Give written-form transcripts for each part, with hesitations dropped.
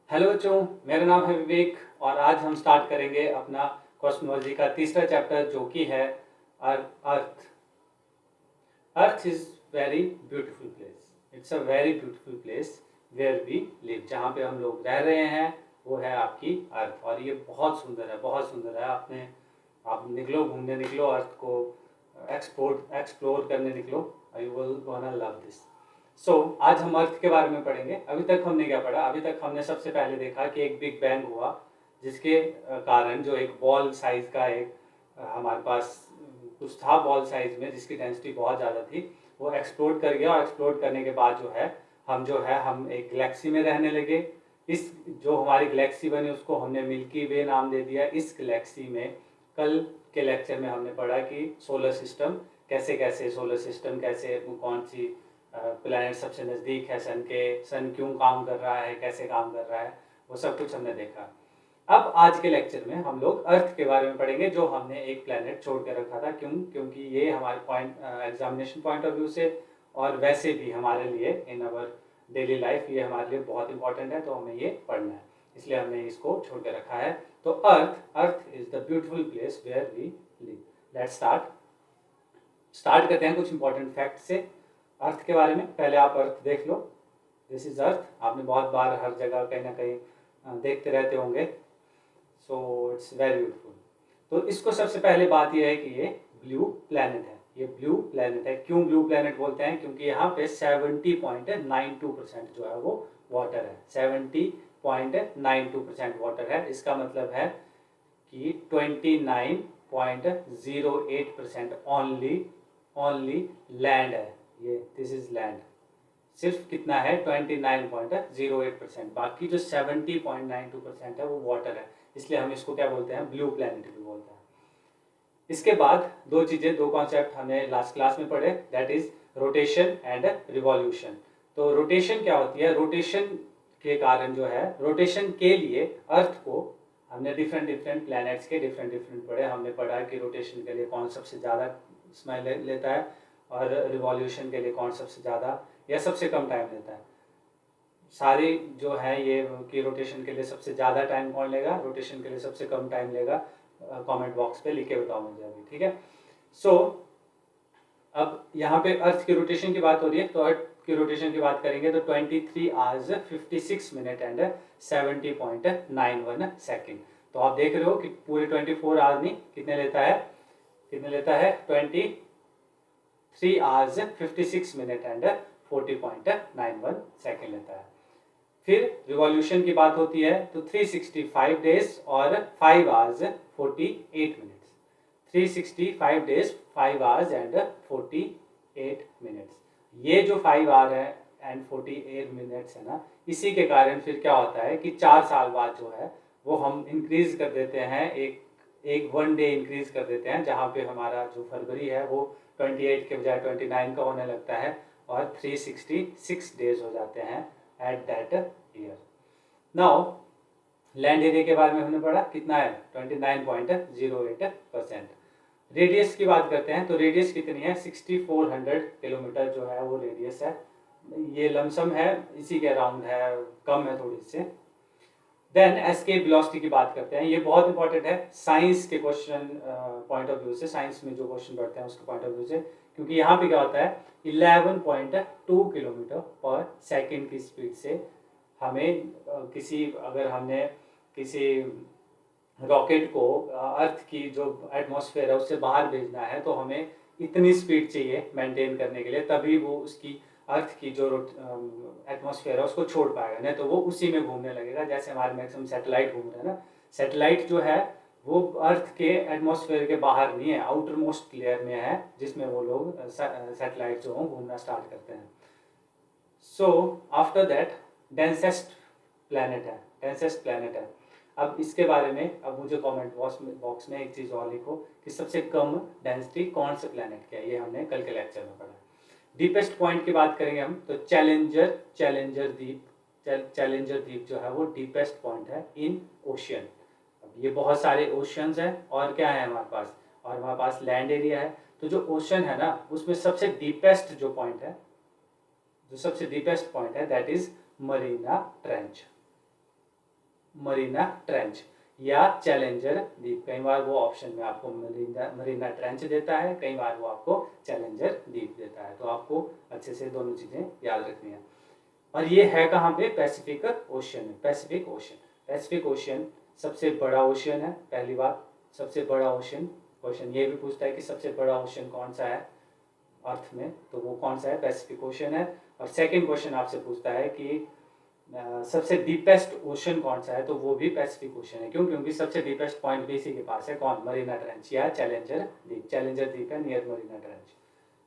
Hello बच्चों, मेरा नाम है विवेक और आज हम स्टार्ट करेंगे अपना कॉस्मोलॉजी का तीसरा चैप्टर जो कि है earth. Earth is very beautiful place. It's a very beautiful place where we live. जहाँ पे हम लोग रह रहे हैं वो है आपकी अर्थ और ये बहुत सुंदर है, बहुत सुंदर है। आप निकलो, घूमने निकलो, अर्थ को एक्सप्लोर करने निकलो। You will gonna love this. आज हम अर्थ के बारे में पढ़ेंगे। अभी तक हमने क्या पढ़ा? अभी तक हमने सबसे पहले देखा कि एक बिग बैंग हुआ जिसके कारण जो एक बॉल साइज का एक हमारे पास कुछ था बॉल साइज में, जिसकी डेंसिटी बहुत ज़्यादा थी, वो एक्सप्लोड कर गया और एक्सप्लोड करने के बाद जो है हम एक गैलेक्सी में रहने लगे। इस जो हमारी गैलेक्सी बनी उसको हमने मिल्की वे नाम दे दिया। इस गैलेक्सी में कल के लेक्चर में हमने पढ़ा कि सोलर सिस्टम कैसे सोलर सिस्टम कैसे, कौन सी प्लैनेट सबसे नज़दीक है सन के, सन क्यों काम कर रहा है, कैसे काम कर रहा है, वो सब कुछ हमने देखा। अब आज के लेक्चर में हम लोग अर्थ के बारे में पढ़ेंगे, जो हमने एक प्लैनेट छोड़ के रखा था। क्योंकि ये हमारे एग्जामिनेशन पॉइंट ऑफ व्यू से और वैसे भी हमारे लिए इन अवर डेली लाइफ ये हमारे लिए बहुत इंपॉर्टेंट है, तो हमें ये पढ़ना है, इसलिए हमने इसको छोड़ के रखा है। तो earth is the beautiful place where we live. Let's start करते हैं कुछ इंपॉर्टेंट फैक्ट से अर्थ के बारे में। पहले आप अर्थ देख लो। This is earth. आपने बहुत बार हर जगह कहीं ना कहीं देखते रहते होंगे। So it's very beautiful. तो इसको सबसे पहले बात यह है कि ये ब्लू प्लैनेट है। ये ब्लू प्लैनेट है। क्यों ब्लू प्लैनेट बोलते हैं? क्योंकि यहाँ पे 70.92% जो है वो वाटर है। 70.92% वाटर है। इसका मतलब है कि 29.08% ओनली लैंड है। ये दिस इज लैंड। सिर्फ कितना है? 29.08%। बाकी जो 70.92% है वो वाटर है। इसलिए हम इसको क्या बोलते हैं? ब्लू प्लैनेट भी बोलते हैं। इसके बाद दो कॉन्सेप्ट हमने लास्ट क्लास में पढ़े, that is rotation and revolution. तो रोटेशन क्या होती है? रोटेशन के कारण जो है, रोटेशन के लिए अर्थ को हमने डिफरेंट प्लैनेट्स के डिफरेंट पढ़े। हमने पढ़ा कि रोटेशन के लिए कौन सबसे ज़्यादा समय लेता है और रिवॉल्यूशन के लिए कौन सबसे ज़्यादा या सबसे कम टाइम लेता है। सारी जो है ये कि रोटेशन के लिए सबसे ज़्यादा टाइम कौन लेगा, रोटेशन के लिए सबसे कम टाइम लेगा, कमेंट बॉक्स पे लिख के बताओ मुझे अभी, ठीक है। अब यहाँ पे अर्थ की रोटेशन की बात हो रही है, तो अर्थ की रोटेशन की बात करेंगे तो 23 आवर्स 56 मिनट एंड 70.91 सेकेंड। तो आप देख रहे हो कि पूरे 24 आवर्स नहीं, कितने लेता है 23 आवर्स 56 मिनट एंड 40.91 सेकेंड लेता है। फिर रिवॉल्यूशन की बात होती है तो 365 डेज और 5 hours 48 minutes. 365 days 5 hours and 48 minutes. ये जो 5 आवर है एंड 48 मिनट्स है ना, इसी के कारण फिर क्या होता है कि 4 साल बाद जो है वो हम इंक्रीज कर देते हैं, एक 1 डे इंक्रीज कर देते हैं, जहाँ पे हमारा जो फरवरी है वो 28 के बजाय 29 का होने लगता है और 366 डेज हो जाते हैं at that year. Now land area के बारे में हमने पढ़ा, कितना है? 29.08%। रेडियस की बात करते हैं तो रेडियस कितनी है? 6400 किलोमीटर जो है वो रेडियस है। ये लमसम है, इसी के अराउंड है, कम है थोड़ी से। देन एस्केप वेलोसिटी की बात करते हैं। ये बहुत इंपॉर्टेंट है साइंस के क्वेश्चन पॉइंट ऑफ व्यू से, साइंस में जो क्वेश्चन पढ़ते हैं उसके पॉइंट ऑफ व्यू से। क्योंकि यहाँ पे क्या होता है, 11.2 किलोमीटर पर सेकेंड की स्पीड से हमें अगर हमने किसी रॉकेट को अर्थ की जो एटमॉस्फेयर है उससे बाहर भेजना है तो हमें इतनी स्पीड चाहिए मेंटेन करने के लिए, तभी वो उसकी अर्थ की जो एटमॉस्फेयर है उसको छोड़ पाएगा, नहीं तो वो उसी में घूमने लगेगा। जैसे हमारे मैक्सिमम सैटेलाइट घूम रहे हैं ना, सैटेलाइट जो है वो अर्थ के एटमॉस्फेयर के बाहर नहीं है, आउटर मोस्ट लेयर में है, जिसमें वो लोग सैटेलाइट जो हो घूमना स्टार्ट करते हैं। So after that densest planet है। अब इसके बारे में अब मुझे कमेंट बॉक्स में एक चीज़ और लिखो कि सबसे कम डेंसिटी कौन से प्लैनेट का है। ये हमने कल के लेक्चर में पढ़ा। डीपेस्ट पॉइंट की बात करेंगे हम तो चैलेंजर द्वीप जो है वो डीपेस्ट पॉइंट है इन ओशियन। अब ये बहुत सारे ओशियंस हैं और क्या है हमारे पास, और हमारे पास लैंड एरिया है। तो जो ओशन है ना उसमें सबसे डीपेस्ट पॉइंट है that is Marina trench. Marina trench या चैलेंजर द्वीप। कई बार वो ऑप्शन में आपको मरीना ट्रेंच देता है, कई बार वो आपको चैलेंजर द्वीप देता है। तो आपको अच्छे से दोनों चीज़ें याद रखनी है। और ये है कहाँ पे? पैसिफिक ओशियन में। पैसिफिक ओशियन, पैसिफिक ओशियन सबसे बड़ा ओशियन है। पहली बात, सबसे बड़ा ओशियन। क्वेश्चन ये भी पूछता है कि सबसे बड़ा ओशियन कौन सा है अर्थ में, तो वो कौन सा है? पैसिफिक ओशियन है। और सेकंड क्वेश्चन आपसे पूछता है कि सबसे डीपेस्ट ओशन कौन सा है, तो वो भी पैसिफिक ओशन है। क्यों? क्योंकि सबसे डीपेस्ट पॉइंट भी इसी के पास है। कौन? मरीना ट्रेंच या चैलेंजर द्वीप। चैलेंजर द्वीप है near Marina trench.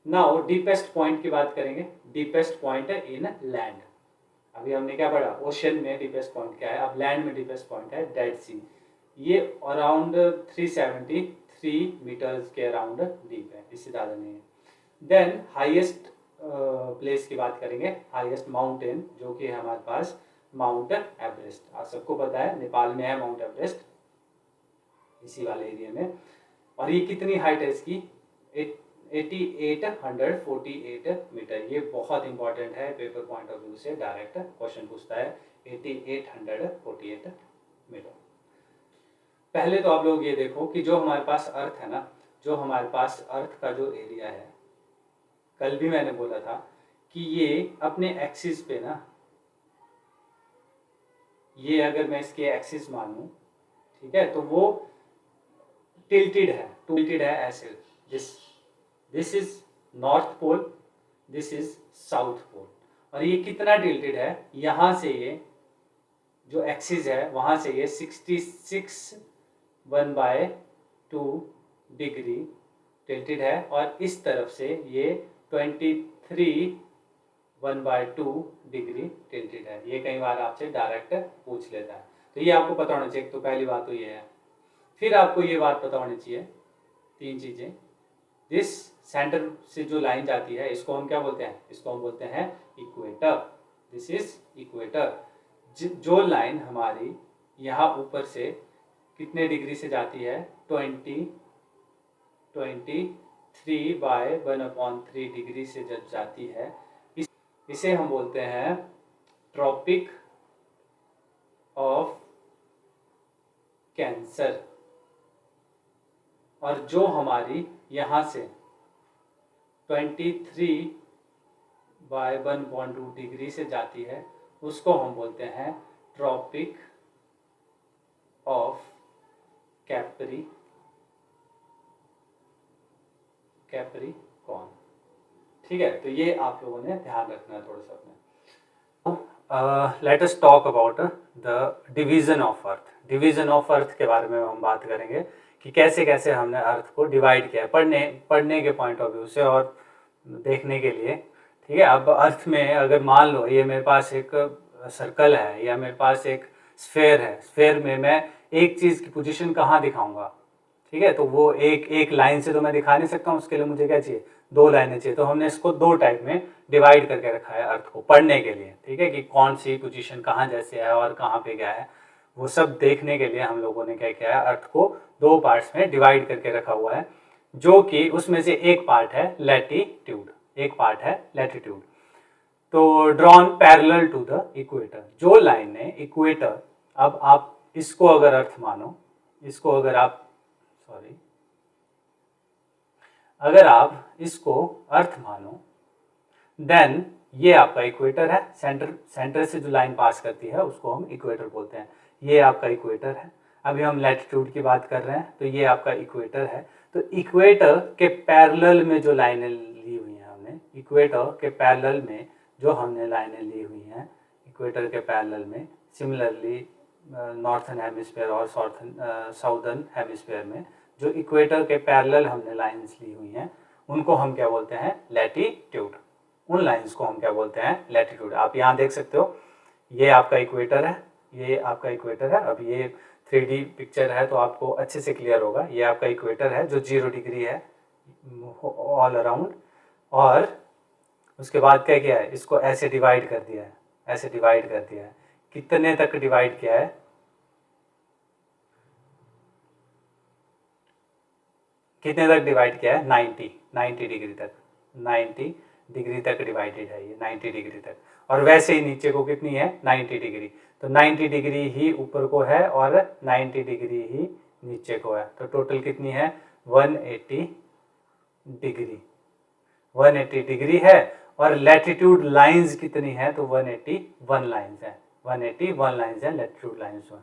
Now deepest point की बात करेंगे। डीपेस्ट पॉइंट है इन लैंड। अभी हमने क्या पढ़ा? ओशन में डीपेस्ट पॉइंट क्या है, अब लैंड में डीपेस्ट पॉइंट है डेड सी। ये अराउंड 373 मीटर्स के अराउंड डीप है, इससे ज़्यादा नहीं है। देन हाईएस्ट प्लेस की बात करेंगे, हाईएस्ट माउंटेन, जो कि है हमारे पास माउंट एवरेस्ट। आप सबको पता है नेपाल में है माउंट एवरेस्ट, इसी वाले एरिया में। और ये कितनी हाइट है इसकी? 8848 मीटर। ये बहुत इंपॉर्टेंट है, पेपर पॉइंट ऑफ व्यू से डायरेक्ट क्वेश्चन पूछता है। 8848 मीटर। पहले तो आप लोग ये देखो कि जो हमारे पास अर्थ है ना, जो हमारे पास अर्थ का जो एरिया है, कल भी मैंने बोला था कि ये अपने एक्सिस पे ना, ये अगर मैं इसके एक्सिस मानूं, ठीक है, तो वो टिल्टेड है ऐसे। This is north pole, this is south pole. और ये कितना टिल्टेड है? यहां से ये जो एक्सिस है वहां से ये 66 1/2 डिग्री टिल्टेड है, और इस तरफ से ये 23 1/2 डिग्री टिल्टेड है। ये कई बार आपसे डायरेक्ट पूछ लेता है, तो ये आपको पता होना चाहिए। तो पहली बात तो ये है। फिर आपको ये बात पता होनी चाहिए, तीन चीजें। दिस सेंटर से जो लाइन जाती है, इसको हम क्या बोलते हैं? इसको हम बोलते हैं इक्वेटर। This is equator. जो लाइन हमारी यहाँ ऊपर से कितने डिग्री से जाती है? 23/1/3 डिग्री से जब जाती है, इसे हम बोलते हैं ट्रॉपिक ऑफ कैंसर। और जो हमारी यहाँ से 23/1/2 डिग्री से जाती है, उसको हम बोलते हैं ट्रॉपिक ऑफ कैप्रिकॉर्न। ठीक है, तो ये आप लोगों ने ध्यान रखना है थोड़ा सा अपने। Let us talk about the division of earth. Division of earth के बारे में हम बात करेंगे कि कैसे कैसे हमने अर्थ को डिवाइड किया है, पढ़ने के पॉइंट ऑफ व्यू से और देखने के लिए। ठीक है, अब अर्थ में अगर मान लो ये मेरे पास एक सर्कल है या मेरे पास एक स्फेयर है, स्फेयर में मैं एक चीज़ की पोजीशन कहाँ दिखाऊंगा? ठीक है, तो वो एक लाइन से तो मैं दिखा नहीं सकता हूँ, उसके लिए मुझे क्या चाहिए? 2 लाइनें चाहिए। तो हमने इसको 2 टाइप में डिवाइड करके रखा है अर्थ को पढ़ने के लिए। ठीक है, कि कौन सी पोजीशन कहाँ जैसे है और कहाँ पे क्या है, वो सब देखने के लिए हम लोगों ने क्या किया है? अर्थ को 2 पार्ट्स में डिवाइड करके रखा हुआ है, जो कि उसमें से एक पार्ट है लैटिट्यूड, एक पार्ट है लैटिट्यूड। तो drawn parallel to the equator, जो लाइन है इक्वेटर। अब आप इसको अगर अर्थ मानो, इसको अगर आप अगर आप इसको अर्थ मानो, देन ये आपका इक्वेटर है। सेंटर से जो लाइन पास करती है उसको हम इक्वेटर बोलते हैं। ये आपका इक्वेटर है। अभी हम लैटिट्यूड की बात कर रहे हैं, तो ये आपका इक्वेटर है। तो इक्वेटर के पैरेलल में जो लाइनें ली हुई हैं हमने, इक्वेटर के पैरेलल में जो हमने लाइनें ली हुई हैं, इक्वेटर के पैरेलल में, सिमिलरली नॉर्थन हेमिस्फीयर और साउदर्न हेमिस्फीयर में जो इक्वेटर के पैरेलल हमने लाइंस ली हुई हैं, उनको हम क्या बोलते हैं? लैटिट्यूड। उन लाइंस को हम क्या बोलते हैं? लैटिट्यूड। आप यहाँ देख सकते हो, ये आपका इक्वेटर है, ये आपका इक्वेटर है। अब ये 3D पिक्चर है तो आपको अच्छे से क्लियर होगा। ये आपका इक्वेटर है जो 0 डिग्री है ऑल अराउंड, और उसके बाद क्या किया है? इसको ऐसे डिवाइड कर दिया है, ऐसे डिवाइड कर दिया है। कितने तक डिवाइड किया है? कितने तक डिवाइड किया है? 90 डिग्री तक, 90 डिग्री तक डिवाइडेड है ये, 90 डिग्री तक। और वैसे ही नीचे को कितनी है 90 डिग्री, तो 90 डिग्री ही ऊपर को है और 90 डिग्री ही नीचे को है, तो टोटल कितनी है 180 डिग्री, 180 डिग्री है। और लैटिट्यूड लाइंस कितनी है, तो 181 लाइंस है, 181 लाइंस है लैटिट्यूड लाइंस में।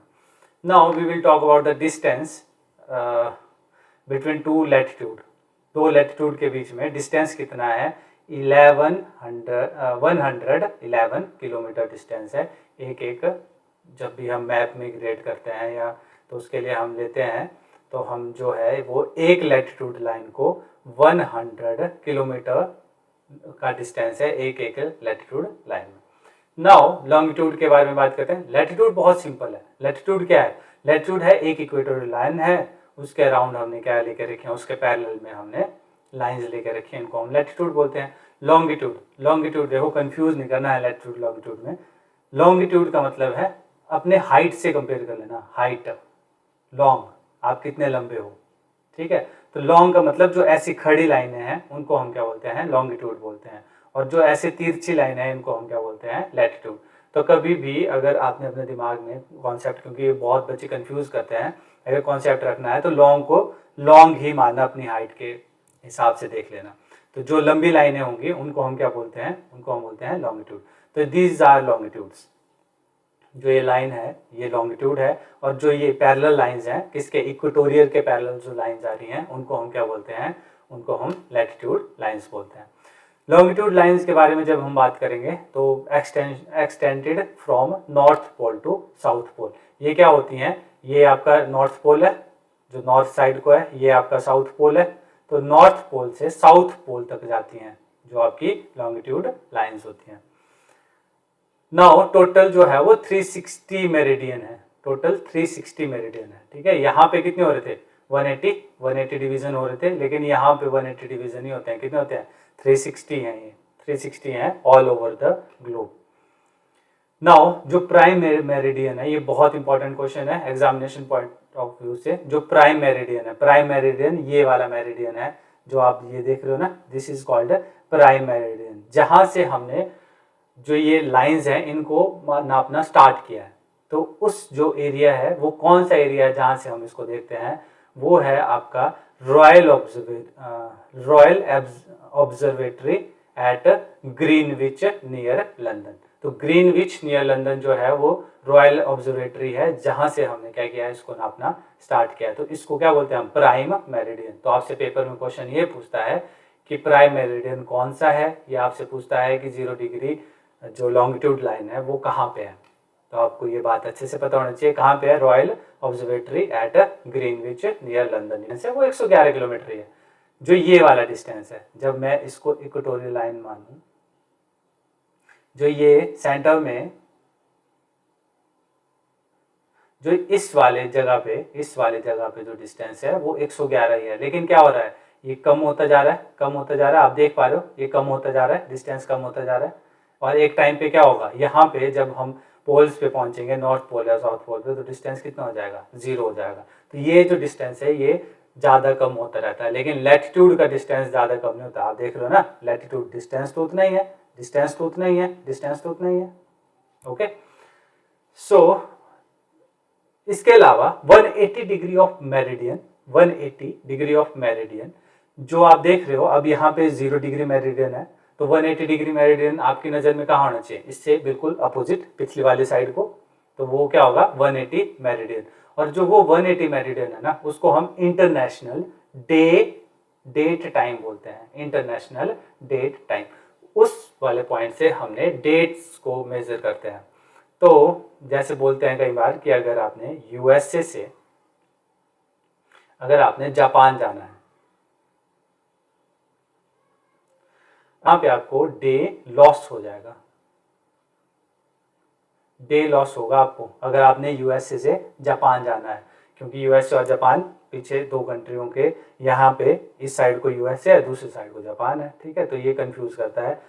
Now we will talk about the distance between two latitude, दो लैटिट्यूड के बीच में डिस्टेंस कितना है 111 किलोमीटर डिस्टेंस है। एक जब भी हम मैप में ग्रेड करते हैं या तो उसके लिए हम लेते हैं, तो हम जो है वो एक लैटिट्यूड लाइन को 100 किलोमीटर का डिस्टेंस है एक लैटिट्यूड लाइन में। नाउ लॉन्गिट्यूड के बारे में बात करते हैं। लैटिट्यूड बहुत सिंपल है। लैटिट्यूड क्या है, लैटिट्यूड है एक इक्वेटोरियल लाइन है, उसके अराउंड हमने क्या लेके रखे हैं, उसके पैरेलल में हमने लाइंस लेके रखे हैं, इनको हम लैटिट्यूड बोलते हैं। लॉन्गिट्यूड देखो कंफ्यूज नहीं करना है लैटिट्यूड लॉन्गिट्यूड में। लॉन्गिट्यूड का मतलब है अपने हाइट से कंपेयर कर लेना, हाइट लॉन्ग, आप कितने लंबे हो, ठीक है। तो लॉन्ग का मतलब जो ऐसी खड़ी लाइनें हैं उनको हम क्या बोलते हैं लॉन्गिट्यूड बोलते हैं, और जो ऐसे तिरछी लाइनें हैं इनको हम क्या बोलते हैं लैटिट्यूड। तो कभी भी अगर आपने अपने दिमाग में कॉन्सेप्ट, क्योंकि बहुत बच्चे कंफ्यूज करते हैं, अगर कॉन्सेप्ट रखना है तो लॉन्ग को लॉन्ग ही मानना, अपनी हाइट के हिसाब से देख लेना। तो जो लंबी लाइनें होंगी उनको हम क्या बोलते हैं, उनको हम बोलते हैं लॉन्गिट्यूड। तो दीज आर लॉन्गिट्यूड्स, जो ये लाइन है ये लॉन्गिट्यूड है, और जो ये पैरेलल लाइंस हैं किसके, इक्वेटोरियल के पैरेलल जो लाइंस आ रही हैं उनको हम क्या बोलते हैं, उनको हम लैटिट्यूड लाइंस बोलते हैं। लॉन्गिट्यूड लाइंस के बारे में जब हम बात करेंगे तो extended from north pole to south pole, ये क्या होती हैं, ये आपका नॉर्थ पोल है जो नॉर्थ साइड को है, ये आपका साउथ पोल है, तो नॉर्थ पोल से साउथ पोल तक जाती हैं जो आपकी लॉन्गिट्यूड लाइंस होती हैं। नाउ टोटल जो है वो 360 मेरिडियन है, टोटल 360 मेरिडियन है, ठीक है। यहाँ पे कितने हो रहे थे 180 डिवीजन हो रहे थे, लेकिन यहाँ पे 180 डिवीजन ही होते हैं, कितने होते हैं 360 हैं, ये 360 हैं all over the globe. Now जो प्राइम मेरिडियन है, ये बहुत इंपॉर्टेंट क्वेश्चन है एग्जामिनेशन पॉइंट ऑफ व्यू से। जो प्राइम मेरिडियन ये वाला मेरिडियन है जो आप ये देख रहे हो ना, this is called prime meridian, जहां से हमने जो ये लाइंस हैं इनको नापना स्टार्ट किया है। तो उस जो एरिया है वो कौन सा एरिया है जहां से हम इसको देखते हैं, वो है आपका royal observatory at Greenwich near London. तो ग्रीनविच नियर लंदन जो है वो रॉयल ऑब्जर्वेटरी है जहां से हमने क्या किया है, इसको नापना स्टार्ट किया है। तो इसको क्या बोलते हैं हम, प्राइम मेरिडियन। तो आपसे पेपर में क्वेश्चन ये पूछता है कि प्राइम मेरिडियन कौन सा है, या आपसे पूछता है कि 0 डिग्री जो लॉन्गिट्यूड लाइन है वो कहाँ पे है। तो आपको ये बात अच्छे से पता होना चाहिए कहाँ पे है, royal observatory at Greenwich near London से वो 111 किलोमीटर है जो ये वाला डिस्टेंस है। जब मैं इसको इक्वेटोरियल लाइन मानूं, जो ये सेंटर में जो इस वाले जगह पे जो डिस्टेंस है वो 111 ही है, लेकिन क्या हो रहा है, ये कम होता जा रहा है, आप देख पा रहे हो ये कम होता जा रहा है, डिस्टेंस कम होता जा रहा है। और एक टाइम पे क्या होगा, यहाँ पे जब हम पोल्स पे पहुंचेंगे, नॉर्थ पोल या साउथ पोल पे, तो डिस्टेंस कितना हो जाएगा, 0 हो जाएगा। तो ये जो डिस्टेंस है ये ज़्यादा कम होता रहता है, लेकिन लैटिट्यूड का डिस्टेंस ज़्यादा कम नहीं होता। आप देख रहे हो ना, लैटिट्यूड डिस्टेंस तो उतना ही है, डिस्टेंस तो उतना ही है, ओके। सो इसके अलावा 180 degree of meridian, 180 degree of meridian जो आप देख रहे हो, अब यहाँ पे 0 डिग्री मेरिडियन है, तो 180 डिग्री मेरिडियन आपकी नज़र में कहाँ होना चाहिए, इससे बिल्कुल अपोजिट पिछली वाली साइड को, तो वो क्या होगा 180 मेरिडियन। और जो वो 180 मेरिडियन है ना, उसको हम इंटरनेशनल डेट टाइम बोलते हैं, इंटरनेशनल डेट टाइम। उस वाले पॉइंट से हमने डेट्स को मेजर करते हैं। तो जैसे बोलते हैं कई बार कि अगर आपने यूएसए से अगर आपने जापान जाना है, यहाँ पे आपको डे लॉस हो जाएगा, डे लॉस होगा आपको अगर आपने यूएसए से जापान जाना है, क्योंकि यूएसए और जापान पीछे दो कंट्रियों के, यहाँ पे इस साइड को यूएसए है, दूसरी साइड को जापान है, ठीक है। तो ये कंफ्यूज करता है।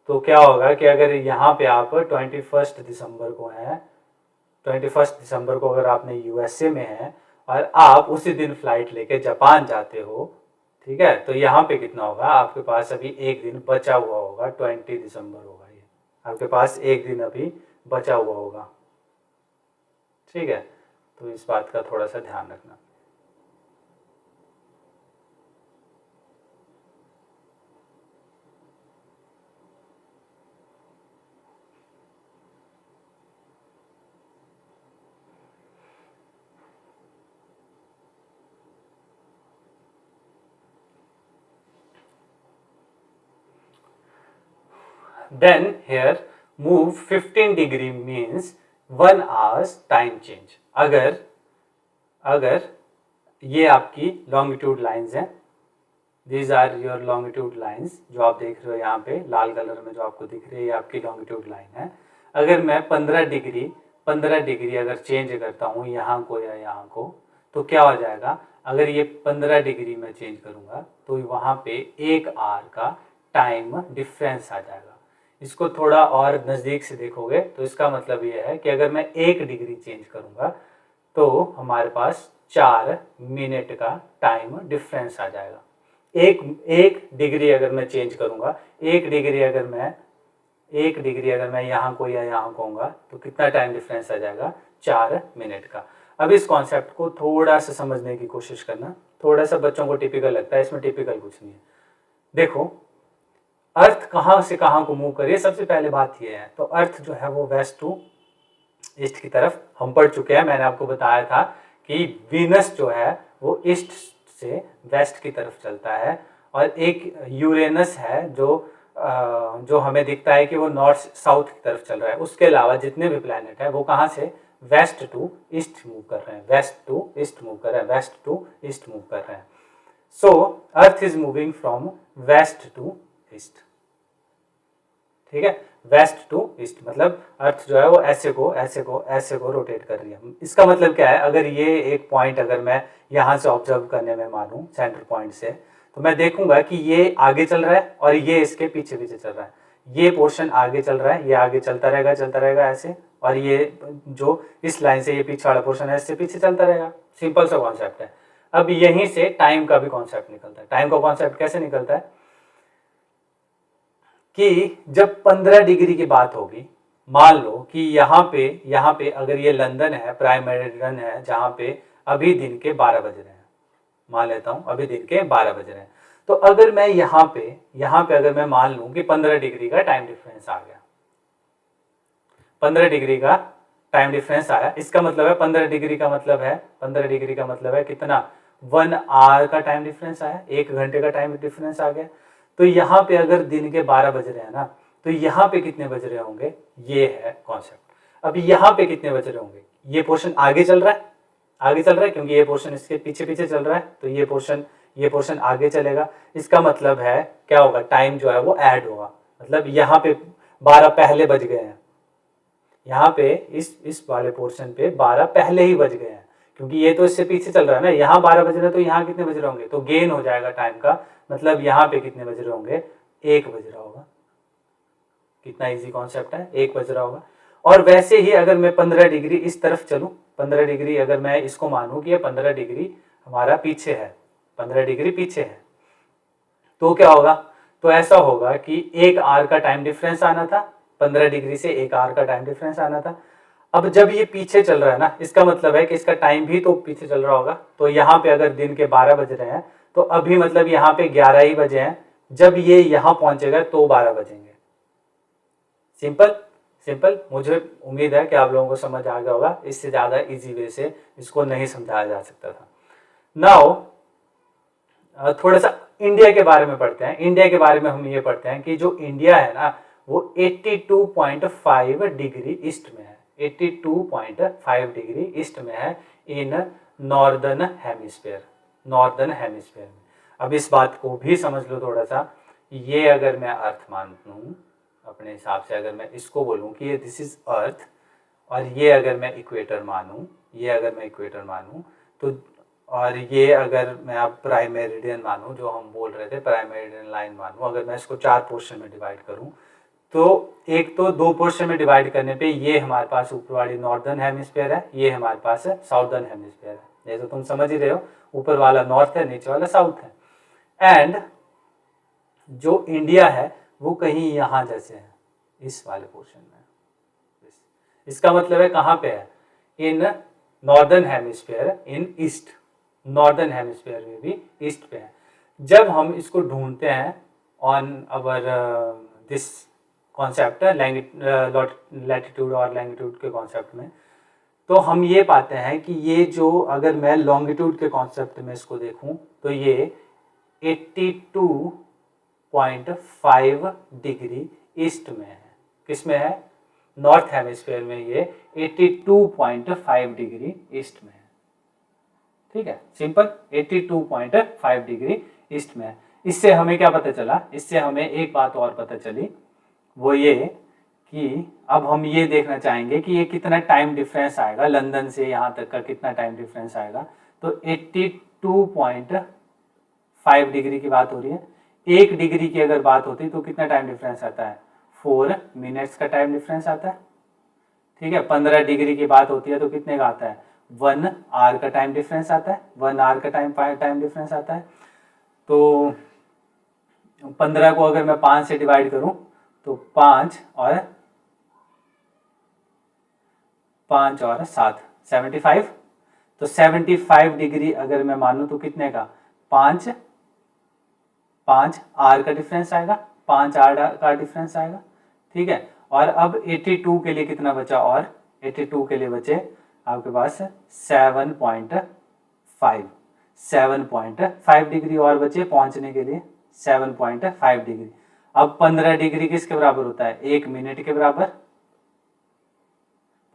तो क्या होगा कि अगर यहाँ पे आप 21 दिसंबर को हैं, 21 दिसंबर को अगर आपने यूएसए में है और आप उसी दिन फ्लाइट लेके जापान जाते हो, ठीक है, तो यहाँ पे कितना होगा, आपके पास अभी एक दिन बचा हुआ होगा, 20 दिसंबर होगा ये, आपके पास एक दिन अभी बचा हुआ होगा, ठीक है, तो इस बात का थोड़ा सा ध्यान रखना। Then here move 15 degree means 1 hours time change। अगर ये आपकी लॉन्गिट्यूड लाइंस हैं, these are your longitude lines, जो आप देख रहे हो यहाँ पे लाल कलर में जो आपको दिख रही है ये आपकी लॉन्गिट्यूड लाइन है। अगर मैं 15 डिग्री अगर चेंज करता हूँ यहाँ को या यहाँ को, तो क्या हो जाएगा, अगर ये 15 डिग्री में चेंज करूँगा तो वहाँ पे 1 आवर का टाइम डिफरेंस आ जाएगा। इसको थोड़ा और नज़दीक से देखोगे तो इसका मतलब ये है कि अगर मैं 1 डिग्री चेंज करूँगा तो हमारे पास 4 मिनट का टाइम डिफरेंस आ जाएगा। एक डिग्री अगर मैं चेंज करूँगा, एक डिग्री अगर मैं यहाँ को या यहाँ कहूँगा तो कितना टाइम डिफरेंस आ जाएगा, 4 मिनट का। अब इस कॉन्सेप्ट को थोड़ा सा समझने की कोशिश करना, थोड़ा सा बच्चों को टिपिकल लगता है, इसमें टिपिकल कुछ नहीं है। देखो अर्थ कहाँ से कहाँ को मूव करिए, सबसे पहले बात ये है, तो अर्थ जो है वो वेस्ट टू ईस्ट की तरफ हम पढ़ चुके हैं। मैंने आपको बताया था कि वीनस जो है वो ईस्ट से वेस्ट की तरफ चलता है, और एक यूरेनस है जो हमें दिखता है कि वो नॉर्थ साउथ की तरफ चल रहा है। उसके अलावा जितने भी प्लैनेट है वो कहाँ से वेस्ट टू ईस्ट मूव कर रहे हैं, वेस्ट टू ईस्ट मूव कर रहे हैं, वेस्ट टू ईस्ट मूव कर रहे हैं। So earth is moving from west to east, ठीक है, वेस्ट टू ईस्ट मतलब अर्थ जो है वो ऐसे को रोटेट कर रही है। इसका मतलब क्या है, अगर ये एक पॉइंट अगर मैं यहाँ से ऑब्जर्व करने में मानूं सेंटर पॉइंट से, तो मैं देखूंगा कि ये आगे चल रहा है और ये इसके पीछे पीछे चल रहा है। ये पोर्शन आगे चल रहा है, ये आगे चलता रहेगा ऐसे, और ये जो इस लाइन से ये पीछे वाला पोर्शन है इससे पीछे चलता रहेगा। सिंपल सा कॉन्सेप्ट है। अब यहीं से टाइम का भी कॉन्सेप्ट निकलता है। टाइम का कॉन्सेप्ट कैसे निकलता है कि जब 15 डिग्री की बात होगी, मान लो कि यहाँ पे अगर ये लंदन है, प्राइम मेरिडियन है, जहाँ पे अभी दिन के 12 बज रहे हैं, मान लेता हूँ अभी दिन के 12 बज रहे हैं, तो अगर मैं यहाँ पे अगर मैं मान लूँ कि 15 डिग्री का टाइम डिफरेंस आ गया, 15 डिग्री का टाइम डिफरेंस आया, इसका मतलब है 15 डिग्री का मतलब है कितना, 1 आवर का टाइम डिफरेंस आया, 1 घंटे का टाइम डिफरेंस आ गया। तो यहाँ पे अगर दिन के 12 बज रहे हैं ना, तो यहाँ पे कितने बज रहे होंगे, ये है कॉन्सेप्ट। अब यहाँ पे कितने बज रहे होंगे, ये पोर्शन आगे चल रहा है क्योंकि ये पोर्शन इसके पीछे पीछे चल रहा है, तो ये पोर्शन आगे चलेगा। इसका मतलब है क्या होगा, टाइम जो है वो ऐड होगा, मतलब यहाँ पे 12 पहले बज गए हैं, यहाँ पे इस वाले पोर्शन पे 12 पहले ही बज गए हैं, क्योंकि ये तो इससे पीछे चल रहा है ना, यहाँ 12 बज रहे हैं तो यहाँ कितने बज रहे होंगे, तो गेन हो जाएगा टाइम का, मतलब यहाँ पे कितने बज रहे होंगे, 1 बज रहा होगा। कितना इजी कॉन्सेप्ट है, 1 बज रहा होगा। और वैसे ही अगर मैं 15 डिग्री इस तरफ चलूँ, 15 डिग्री अगर मैं इसको मानूँ कि ये 15 डिग्री हमारा पीछे है, 15 डिग्री पीछे है, तो क्या होगा, तो ऐसा होगा कि 1 आवर का टाइम डिफरेंस आना था, 15 डिग्री से 1 आवर का टाइम डिफरेंस आना था। अब जब ये पीछे चल रहा है ना, इसका मतलब है कि इसका टाइम भी तो पीछे चल रहा होगा। तो यहाँ पे अगर दिन के 12 बज रहे हैं तो अभी मतलब यहाँ पे 11 ही बजे हैं, जब ये यहाँ पहुंचेगा तो 12 बजेंगे। सिंपल, मुझे उम्मीद है कि आप लोगों को समझ आ गया होगा, इससे ज़्यादा इजी वे से इसको नहीं समझाया जा सकता था। नाउ थोड़ा सा इंडिया के बारे में पढ़ते हैं। इंडिया के बारे में हम ये पढ़ते हैं कि जो इंडिया है ना वो 82.5 डिग्री ईस्ट में है, 82.5 डिग्री ईस्ट में है इन नॉर्दर्न हेमिस्फीयर में। अब इस बात को भी समझ लो थोड़ा सा, ये अगर मैं अर्थ मान लूँ अपने हिसाब से, अगर मैं इसको बोलूँ कि ये दिस इज अर्थ, और ये अगर मैं इक्वेटर मानूँ, तो और ये अगर मैं आप प्राइम मेरिडियन मानूँ, जो हम बोल रहे थे प्राइम मेरिडियन लाइन मानूँ, अगर मैं इसको 4 पोर्शन में डिवाइड करूँ, तो एक तो 2 पोर्शन में डिवाइड करने पे ये हमारे पास ऊपर वाली नॉर्दर्न हेमिस्फीयर है, ये हमारे पास साउदर्न हेमिस्फीयर है। ये तो तुम समझ ही रहे हो, ऊपर वाला नॉर्थ है, नीचे वाला साउथ है। एंड जो इंडिया है वो कहीं यहाँ जैसे है, इस वाले पोर्शन में। इसका मतलब है कहाँ पे है, in northern hemisphere, in east, northern hemisphere में भी ईस्ट पे है। जब हम इसको ढूंढते हैं on our this concept latitude और लैंगिट्यूड के कॉन्सेप्ट में, तो हम ये पाते हैं कि ये जो, अगर मैं लॉन्गिट्यूड के कॉन्सेप्ट में इसको देखूं तो ये 82.5 डिग्री ईस्ट में है। किस में है, नॉर्थ हेमिस्फीयर में ये 82.5 डिग्री ईस्ट में है। ठीक है, सिंपल, 82.5 डिग्री ईस्ट में है। इससे हमें क्या पता चला, इससे हमें एक बात और पता चली, वो ये कि अब हम ये देखना चाहेंगे कि ये कितना टाइम डिफरेंस आएगा, लंदन से यहाँ तक का कितना टाइम डिफरेंस आएगा। तो 82.5 डिग्री की बात हो रही है। 1 डिग्री की अगर बात होती तो कितना टाइम डिफरेंस आता है, 4 मिनट्स का टाइम डिफरेंस आता है। ठीक है, 15 डिग्री की बात होती है तो कितने का आता है, 1 आवर का टाइम डिफरेंस आता है, 1 आवर का टाइम डिफरेंस आता है। तो 15 को अगर मैं 5 से डिवाइड करूं तो 5 और 7 75। तो 75 डिग्री अगर मैं मानूं तो कितने का, 5 आर का डिफरेंस आएगा, 5 आर का डिफरेंस आएगा। ठीक है, और अब 82 के लिए कितना बचा, और 82 के लिए बचे आपके पास 7.5 डिग्री और बचे पहुंचने के लिए, 7.5 डिग्री। अब 15 डिग्री किसके बराबर होता है, 1 मिनट के बराबर।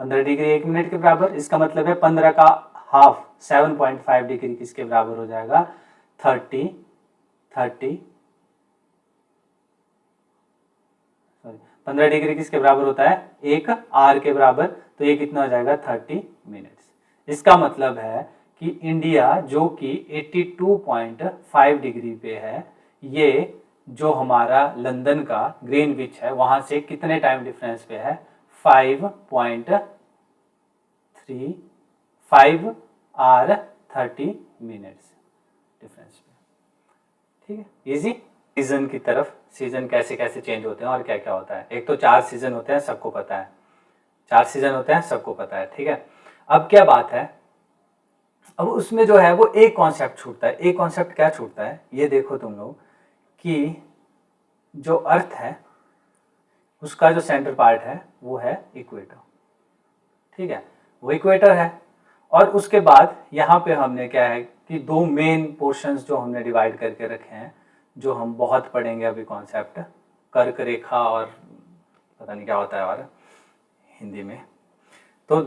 15 डिग्री 1 मिनट के बराबर, इसका मतलब है 15 का हाफ 7.5 डिग्री किसके बराबर हो जाएगा, 30 15 डिग्री किसके बराबर होता है, 1 आवर के बराबर। तो ये कितना हो जाएगा, 30 मिनट्स। इसका मतलब है कि इंडिया जो कि 82.5 डिग्री पे है, ये जो हमारा लंदन का ग्रीनविच है वहां से कितने टाइम डिफरेंस पे है, 5 आवर 30 मिनट्स डिफरेंस पे। ठीक है, इजी। सीजन की तरफ, सीजन कैसे कैसे चेंज होते हैं और क्या क्या होता है। एक तो 4 सीजन होते हैं, सबको पता है, 4 सीजन होते हैं, सबको पता है। ठीक है, अब क्या बात है, अब उसमें जो है वो एक कॉन्सेप्ट छूटता है। एक कॉन्सेप्ट क्या छूटता है, ये देखो तुम लोग कि जो अर्थ है उसका जो सेंटर पार्ट है वो है इक्वेटर। ठीक है, वो इक्वेटर है। और उसके बाद यहाँ पे हमने क्या है कि 2 मेन पोर्शंस जो हमने डिवाइड करके रखे हैं, जो हम बहुत पढ़ेंगे अभी कॉन्सेप्ट, कर्क रेखा और पता नहीं क्या होता है और हिंदी में। तो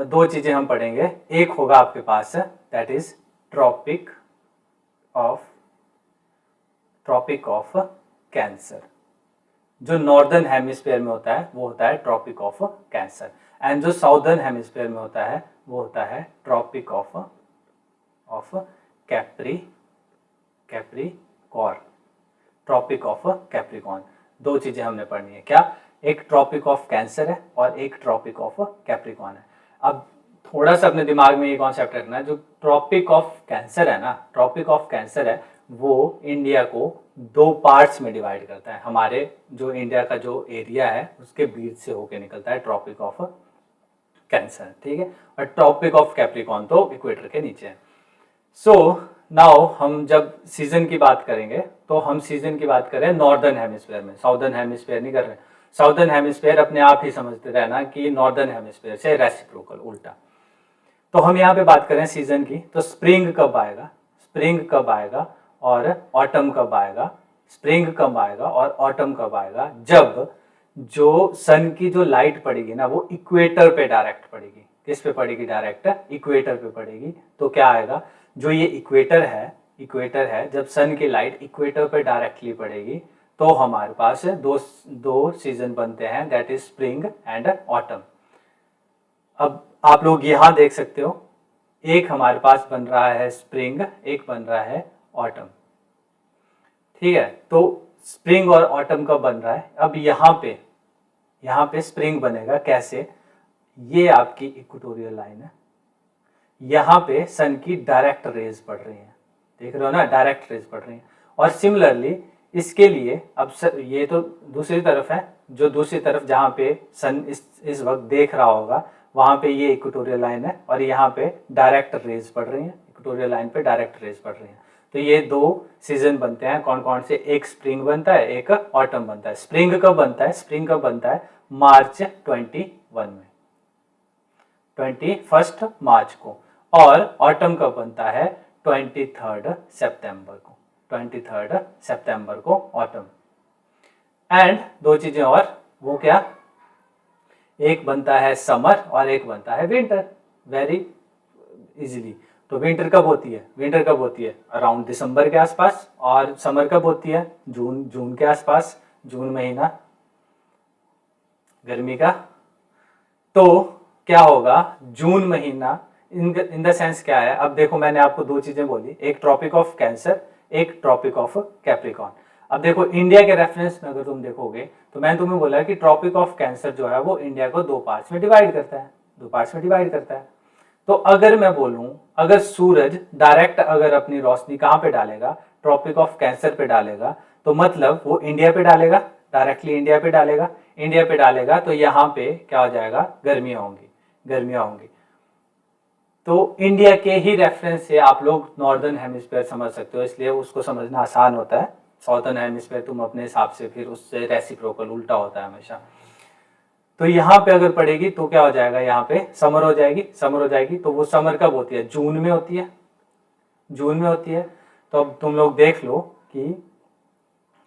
दो चीजें हम पढ़ेंगे। एक होगा आपके पास, that is tropic of cancer. जो नॉर्दर्न हेमिस्फीयर में होता है वो होता है ट्रॉपिक ऑफ कैंसर, एंड जो साउदर्न हेमिस्फीयर में होता है वो होता है tropic of capricorn. Tropic of capricorn, 2 चीजें हमने पढ़नी है। क्या, एक ट्रॉपिक ऑफ कैंसर है और एक ट्रॉपिक ऑफ कैप्रिकॉर्न है। अब थोड़ा सा अपने दिमाग में ये कॉन्सेप्ट रखना है, जो ट्रॉपिक ऑफ कैंसर है ना, ट्रॉपिक ऑफ कैंसर है वो इंडिया को 2 पार्ट्स में डिवाइड करता है। हमारे जो इंडिया का जो एरिया है उसके बीच से होके निकलता है ट्रॉपिक ऑफ कैंसर। ठीक है, और ट्रॉपिक ऑफ कैप्रिकॉर्न तो इक्वेटर के नीचे है। सो नाउ हम जब सीजन की बात करेंगे तो हम सीजन की बात करें नॉर्दर्न हेमिस्फीयर में, साउदर्न हेमिस्फीयर नहीं कर रहे। साउदर्न हेमिस्फीयर अपने आप ही समझते रहना कि नॉर्दर्न हेमिस्फीयर से रेसिप्रोकल, उल्टा। तो हम यहाँ पे बात करें सीजन की, तो स्प्रिंग कब आएगा, स्प्रिंग कब आएगा और ऑटम कब आएगा, स्प्रिंग कब आएगा और ऑटम कब आएगा, जब जो सन की जो लाइट पड़ेगी ना वो इक्वेटर पे डायरेक्ट पड़ेगी। किस पे पड़ेगी, डायरेक्ट इक्वेटर पे पड़ेगी। तो क्या आएगा, जो ये इक्वेटर है, जब सन की लाइट इक्वेटर पे डायरेक्टली पड़ेगी तो हमारे पास दो सीजन बनते हैं, that is spring and autumn. अब आप लोग यहाँ देख सकते हो, एक हमारे पास बन रहा है स्प्रिंग, एक बन रहा है ऑटम। ठीक है, तो स्प्रिंग और ऑटम कब बन रहा है, अब यहाँ पे स्प्रिंग बनेगा। कैसे, ये आपकी इक्वेटोरियल लाइन है, यहाँ पे सन की डायरेक्ट रेज पड़ रही है, देख रहे हो ना, डायरेक्ट रेज पड़ रही है। और सिमिलरली इसके लिए अब ये तो दूसरी तरफ है, जो दूसरी तरफ जहाँ पे सन इस वक्त देख रहा होगा वहाँ पे ये इक्वेटोरियल लाइन है और यहाँ पे डायरेक्ट रेज पड़ रही हैं, इक्वेटोरियल लाइन पे डायरेक्ट रेज पड़ रही हैं। तो ये दो सीजन बनते हैं, कौन कौन से, एक स्प्रिंग बनता है, एक ऑटम बनता है। स्प्रिंग कब बनता है? स्प्रिंग कब बनता है? मार्च 21 में, 21 मार्च को। और ऑटम कब बनता है? 23 सितंबर को, 23 सितंबर को ऑटम। एंड दो चीजें और, वो क्या, एक बनता है समर और एक बनता है विंटर, वेरी इजीली। तो विंटर कब होती है? विंटर कब होती है? अराउंड दिसंबर के आसपास। और समर कब होती है? जून के आसपास, जून महीना गर्मी का। तो क्या होगा, जून महीना इन द सेंस क्या है, अब देखो मैंने आपको दो चीजें बोली, एक ट्रॉपिक ऑफ कैंसर, एक ट्रॉपिक ऑफ कैप्रिकॉर्न। अब देखो इंडिया के रेफरेंस में अगर तुम देखोगे तो मैंने तुम्हें बोला कि ट्रॉपिक ऑफ कैंसर जो है वो इंडिया को दो पार्ट्स में डिवाइड करता है, दो पार्ट्स में डिवाइड करता है। तो अगर मैं बोलूं, अगर सूरज डायरेक्ट अगर अपनी रोशनी कहां पे डालेगा? ट्रॉपिक ऑफ कैंसर पे डालेगा, तो मतलब वो इंडिया पे डालेगा, डायरेक्टली इंडिया पे डालेगा। इंडिया पे डालेगा तो यहाँ पे क्या हो जाएगा? गर्मियां होंगी, गर्मियां होंगी। तो इंडिया के ही रेफरेंस से आप लोग नॉर्दर्न हेमिस्फीयर समझ सकते हो, इसलिए उसको समझना आसान होता है। साउथर्न हेमिस्फीयर तुम अपने हिसाब से, फिर उससे रेसिप्रोकल उल्टा होता है हमेशा। तो यहाँ पे अगर पड़ेगी तो क्या हो जाएगा? यहाँ पे समर हो जाएगी, समर हो जाएगी। तो वो समर कब होती है? जून में होती है, जून में होती है। तो अब तुम लोग देख लो कि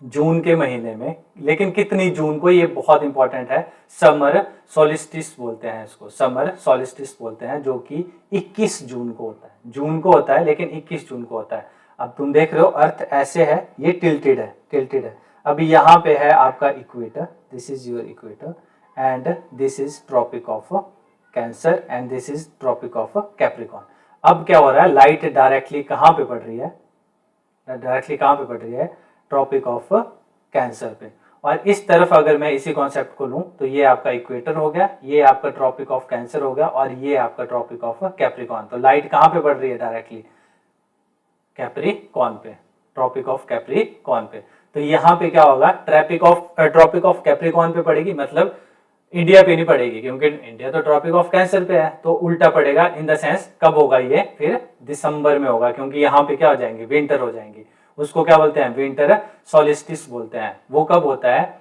जून के महीने में, लेकिन कितनी जून को, ये बहुत इंपॉर्टेंट है, समर सोलिस्टिस बोलते हैं इसको, समर सोलिस्टिस बोलते हैं, जो कि 21 जून को होता है। जून को होता है लेकिन 21 जून को होता है। अब तुम देख रहे हो अर्थ ऐसे है, ये टिल्टेड है, टिल्टेड है। अभी यहाँ पे है आपका equator, this is your equator and this is tropic of cancer and this is tropic of capricorn. अब क्या हो रहा है? लाइट डायरेक्टली कहाँ पे पड़ रही है? डायरेक्टली कहाँ पे पड़ रही है? ट्रॉपिक ऑफ कैंसर पे। और इस तरफ अगर मैं इसी कॉन्सेप्ट को लूं तो ये आपका इक्वेटर हो गया, ये आपका ट्रॉपिक ऑफ कैंसर हो गया और ये आपका ट्रॉपिक ऑफ कैप्रिकॉर्न। तो लाइट कहाँ पे पड़ रही है? डायरेक्टली कैप्रिकॉर्न पे, ट्रॉपिक ऑफ कैप्रिकॉर्न पे। तो यहाँ पे क्या होगा? ट्रॉपिक ऑफ कैप्रिकॉर्न पे पड़ेगी, मतलब इंडिया पे नहीं पड़ेगी, क्योंकि इंडिया तो ट्रॉपिक ऑफ कैंसर पे है। तो उल्टा पड़ेगा इन द सेंस, कब होगा ये? फिर दिसंबर में होगा, क्योंकि यहाँ पे क्या हो जाएंगे? विंटर हो जाएंगी। उसको क्या बोलते हैं? विंटर सोलिस्टिस बोलते हैं। वो कब होता है?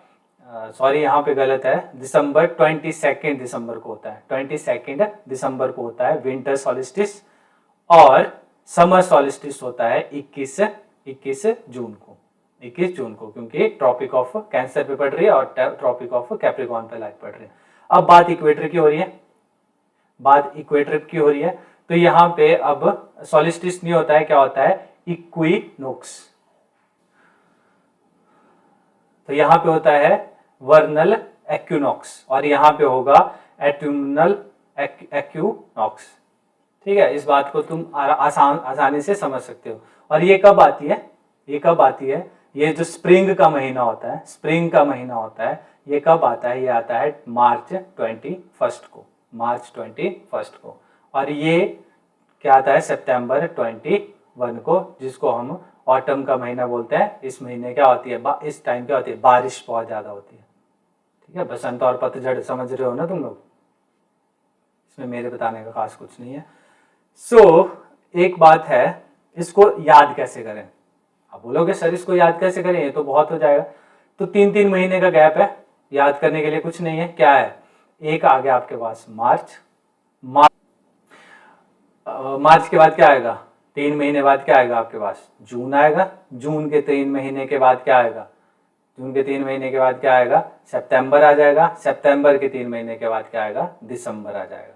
सॉरी यहाँ पे गलत है, दिसंबर 22 दिसंबर को होता है, 22 दिसंबर को होता है विंटर सोलिस्टिस। और समर सोलिस्टिस होता है 21 जून को, 21 जून को, क्योंकि ट्रॉपिक ऑफ कैंसर पे पड़ रही है और ट्रॉपिक ऑफ कैप्रिकॉर्न पे लाइट पड़ रही है। अब बात इक्वेटर की हो रही है, बात इक्वेटर की हो रही है। तो यहाँ पे अब सोलिस्टिस नहीं होता है, क्या होता है? इक्विनोक्स। तो यहाँ पे होता है वर्नल एक्विनॉक्स और यहाँ पे होगा एटर्नल एक्विनॉक्स। ठीक है, इस बात को तुम आसानी से समझ सकते हो। और ये कब आती है? ये कब आती है? ये जो स्प्रिंग का महीना होता है, स्प्रिंग का महीना होता है, ये कब आता है? ये आता है मार्च 21 को, मार्च 21 को। और ये क्या आता है? सितंबर 21 को, जिसको हम ऑटम का महीना बोलते हैं। इस महीने क्या होती है? इस टाइम क्या होती है? बारिश बहुत ज्यादा होती है। ठीक है, बसंत और पतझड़ समझ रहे हो ना तुम लोग, इसमें मेरे बताने का खास कुछ नहीं है। एक बात है, इसको याद कैसे करें? आप बोलोगे सर इसको याद कैसे करें, ये तो बहुत हो जाएगा। तो 3-3 महीने का गैप है, याद करने के लिए कुछ नहीं है। क्या है? एक आ गया आपके पास मार्च, मार्च के बाद क्या आएगा? 3 महीने बाद क्या आएगा आपके पास? जून आएगा। जून के 3 महीने के बाद क्या आएगा? जून के 3 महीने के बाद क्या आएगा? सितंबर आ जाएगा। सितंबर के 3 महीने के बाद क्या आएगा? दिसंबर आ जाएगा।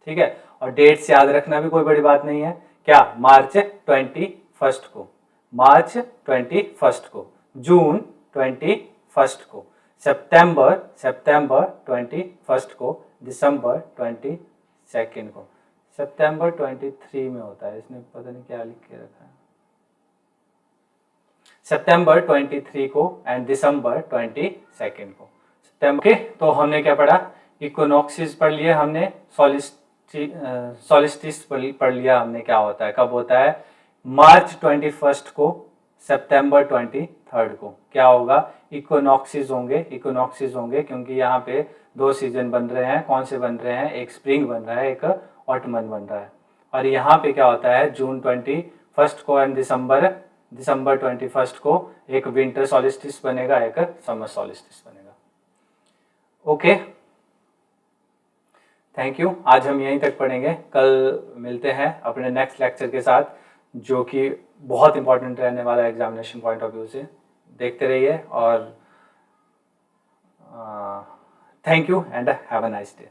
ठीक है, और डेट्स याद रखना भी कोई बड़ी बात नहीं है। क्या? मार्च 21 को, मार्च 21 को, जून 21 को, सितंबर 21 को, दिसंबर 22 को। सितंबर 23 में होता है, इसने पता नहीं क्या लिख के रखा है। सितंबर 23 को एंड दिसंबर 22 को। सितंबर, तो हमने क्या पढ़ा? इक्विनॉक्सिस पढ़ लिया हमने, सोलिस्टिस पढ़ लिया हमने, क्या होता है, कब होता है? मार्च 21 को सितंबर 23 को क्या होगा, इक्विनॉक्सेस होंगे क्योंकि यहाँ पे 2 सीजन बन रहे हैं। कौन से बन रहे हैं, एक स्प्रिंग बन रहा है, एक ऑटमन बन रहा है। और यहाँ पे क्या होता है, जून 21 को एंड दिसंबर 21 को एक विंटर सॉलिस्टिस बनेगा, एक समर सॉलिस्टिस बनेगा। Okay, thank you. आज हम यहीं तक पढ़ेंगे, कल मिलते हैं अपने नेक्स्ट लेक्चर के साथ, जो कि बहुत इंपॉर्टेंट रहने वाला है एग्जामिनेशन पॉइंट ऑफ व्यू से। देखते रहिए और thank you and have a nice day.